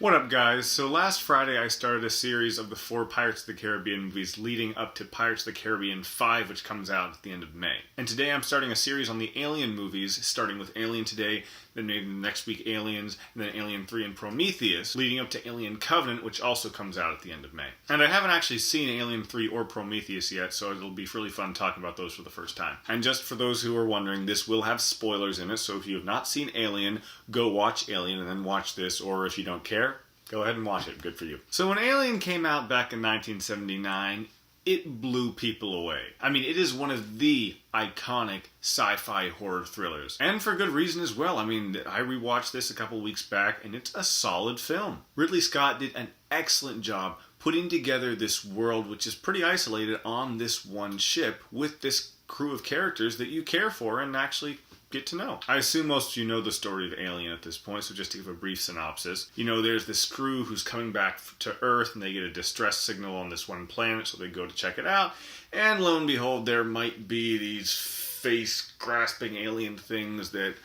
What up, guys? So last Friday I started a series of the 4 Pirates of the Caribbean movies leading up to Pirates of the Caribbean 5, which comes out at the end of May. And today I'm starting a series on the Alien movies, starting with Alien today, then maybe next week Aliens, and then Alien 3 and Prometheus, leading up to Alien Covenant, which also comes out at the end of May. And I haven't actually seen Alien 3 or Prometheus yet, so it'll be really fun talking about those for the first time. And just for those who are wondering, this will have spoilers in it, so if you have not seen Alien, go watch Alien and then watch this, or if you don't care, go ahead and watch it. Good for you. So when Alien came out back in 1979, it blew people away. I mean, it is one of the iconic sci-fi horror thrillers. And for good reason as well. I mean, I rewatched this a couple weeks back, and it's a solid film. Ridley Scott did an excellent job putting together this world, which is pretty isolated on this one ship, with this crew of characters that you care for and actually get to know. I assume most of you know the story of Alien at this point, so just to give a brief synopsis. You know, there's this crew who's coming back to Earth, and they get a distress signal on this one planet, so they go to check it out, and lo and behold, there might be these face-grasping alien things that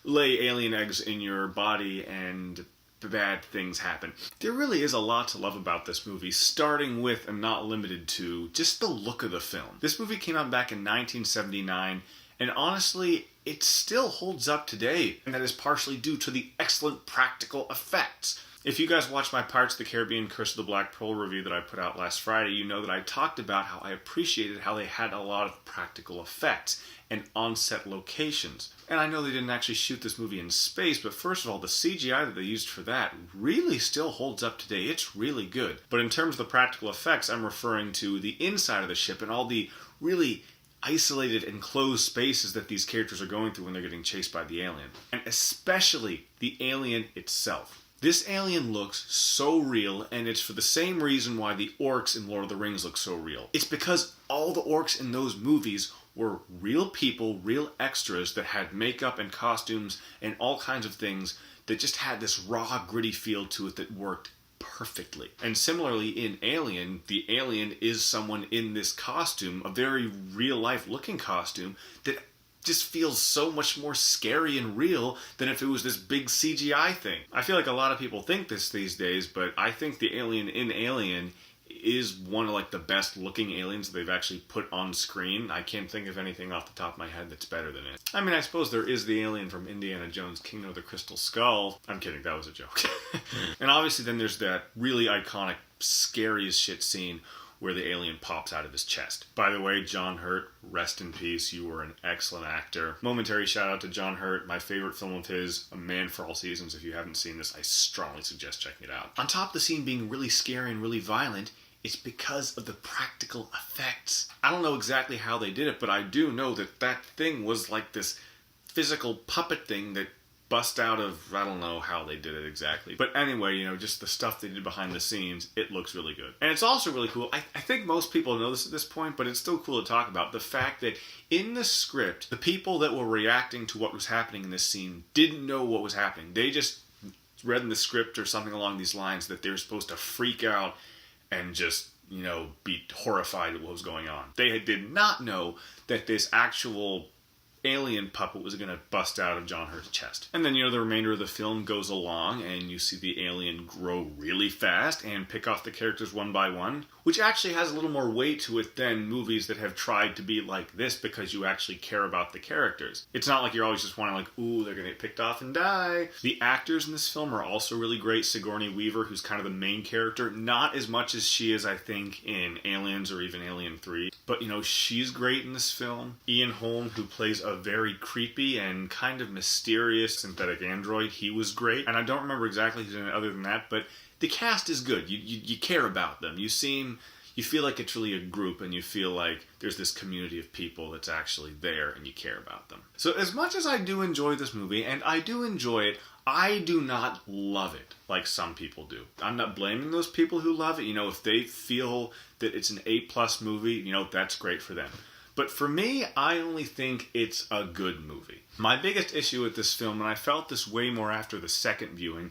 lay alien eggs in your body, and bad things happen. There really is a lot to love about this movie, starting with, and not limited to, just the look of the film. This movie came out back in 1979, and honestly, it still holds up today, and that is partially due to the excellent practical effects. If you guys watched my Pirates of the Caribbean Curse of the Black Pearl review that I put out last Friday, you know that I talked about how I appreciated how they had a lot of practical effects and on-set locations. And I know they didn't actually shoot this movie in space, but first of all, the CGI that they used for that really still holds up today. It's really good. But in terms of the practical effects, I'm referring to the inside of the ship and all the really isolated and closed spaces that these characters are going through when they're getting chased by the alien. And especially the alien itself. This alien looks so real, and it's for the same reason why the orcs in Lord of the Rings look so real. It's because all the orcs in those movies were real people, real extras that had makeup and costumes and all kinds of things that just had this raw, gritty feel to it that worked perfectly. And similarly in Alien, the alien is someone in this costume, a very real-life looking costume, that just feels so much more scary and real than if it was this big CGI thing. I feel like a lot of people think this these days, but I think the alien in Alien is one of like the best looking aliens they've actually put on screen. I can't think of anything off the top of my head that's better than it. I mean, I suppose there is the alien from Indiana Jones' Kingdom of the Crystal Skull. I'm kidding, that was a joke. And obviously then there's that really iconic, scary as shit scene where the alien pops out of his chest. By the way, John Hurt, rest in peace. You were an excellent actor. Momentary shout out to John Hurt, my favorite film of his, A Man for All Seasons. If you haven't seen this, I strongly suggest checking it out. On top of the scene being really scary and really violent, it's because of the practical effects. I don't know exactly how they did it, but I do know that that thing was like this physical puppet thing that bust out of, I don't know how they did it exactly. But anyway, you know, just the stuff they did behind the scenes, it looks really good. And it's also really cool, I think most people know this at this point, but it's still cool to talk about, the fact that in the script, the people that were reacting to what was happening in this scene didn't know what was happening. They just read in the script or something along these lines that they were supposed to freak out and just, you know, be horrified at what was going on. They did not know that this actual alien puppet was going to bust out of John Hurt's chest. And then, you know, the remainder of the film goes along and you see the alien grow really fast and pick off the characters one by one, which actually has a little more weight to it than movies that have tried to be like this because you actually care about the characters. It's not like you're always just wanting like, ooh, they're going to get picked off and die. The actors in this film are also really great. Sigourney Weaver, who's kind of the main character, not as much as she is, I think, in Aliens or even Alien 3. But, you know, she's great in this film. Ian Holm, who plays a very creepy and kind of mysterious synthetic android, he was great. And I don't remember exactly who's in it other than that, but the cast is good. You care about them. You feel like it's really a group, and you feel like there's this community of people that's actually there and you care about them. So as much as I do enjoy this movie, and I do enjoy it, I do not love it like some people do. I'm not blaming those people who love it. You know, if they feel that it's an A+ movie, you know, that's great for them. But for me, I only think it's a good movie. My biggest issue with this film, and I felt this way more after the second viewing,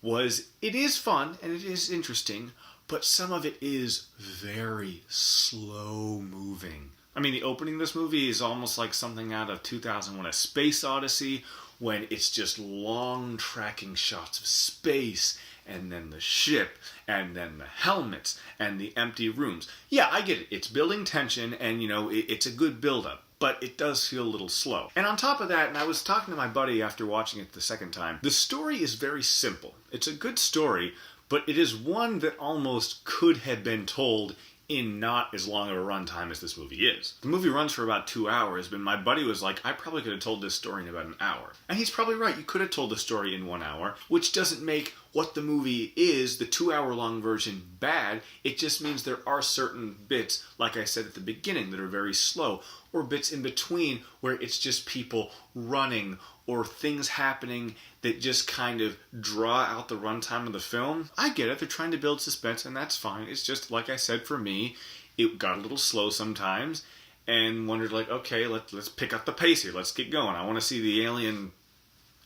was it is fun and it is interesting, but some of it is very slow moving. I mean, the opening of this movie is almost like something out of 2001: A Space Odyssey, when it's just long tracking shots of space and then the ship, and then the helmets, and the empty rooms. Yeah, I get it. It's building tension, and, it's a good build-up. But it does feel a little slow. And on top of that, and I was talking to my buddy after watching it the second time, the story is very simple. It's a good story, but it is one that almost could have been told in not as long of a runtime as this movie is. The movie runs for about 2 hours, but my buddy was like, I probably could have told this story in about an hour. And he's probably right, you could have told the story in 1 hour, which doesn't make what the movie is, the 2-hour-long version, bad. It just means there are certain bits, like I said at the beginning, that are very slow, or bits in between where it's just people running or things happening that just kind of draw out the runtime of the film. I get it, they're trying to build suspense, and that's fine. It's just, like I said, for me, it got a little slow sometimes, and wondered, like, okay, let's pick up the pace here, let's get going. I want to see the alien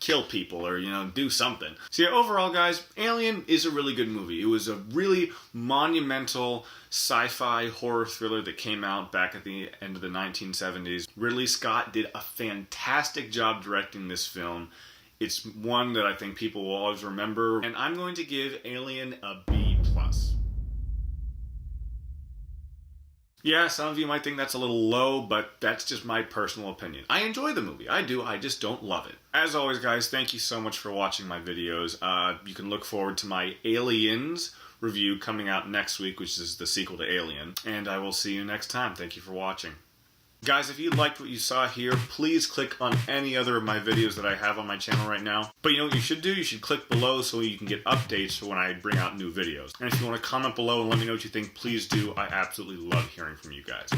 kill people or, do something. So yeah, overall, guys, Alien is a really good movie. It was a really monumental sci-fi horror thriller that came out back at the end of the 1970s. Ridley Scott did a fantastic job directing this film. It's one that I think people will always remember, and I'm going to give Alien a B+. Yeah, some of you might think that's a little low, but that's just my personal opinion. I enjoy the movie. I do. I just don't love it. As always, guys, thank you so much for watching my videos. You can look forward to my Aliens review coming out next week, which is the sequel to Alien. And I will see you next time. Thank you for watching. Guys, if you liked what you saw here, please click on any other of my videos that I have on my channel right now. But you know what you should do? You should click below so you can get updates for when I bring out new videos. And if you want to comment below and let me know what you think, please do. I absolutely love hearing from you guys.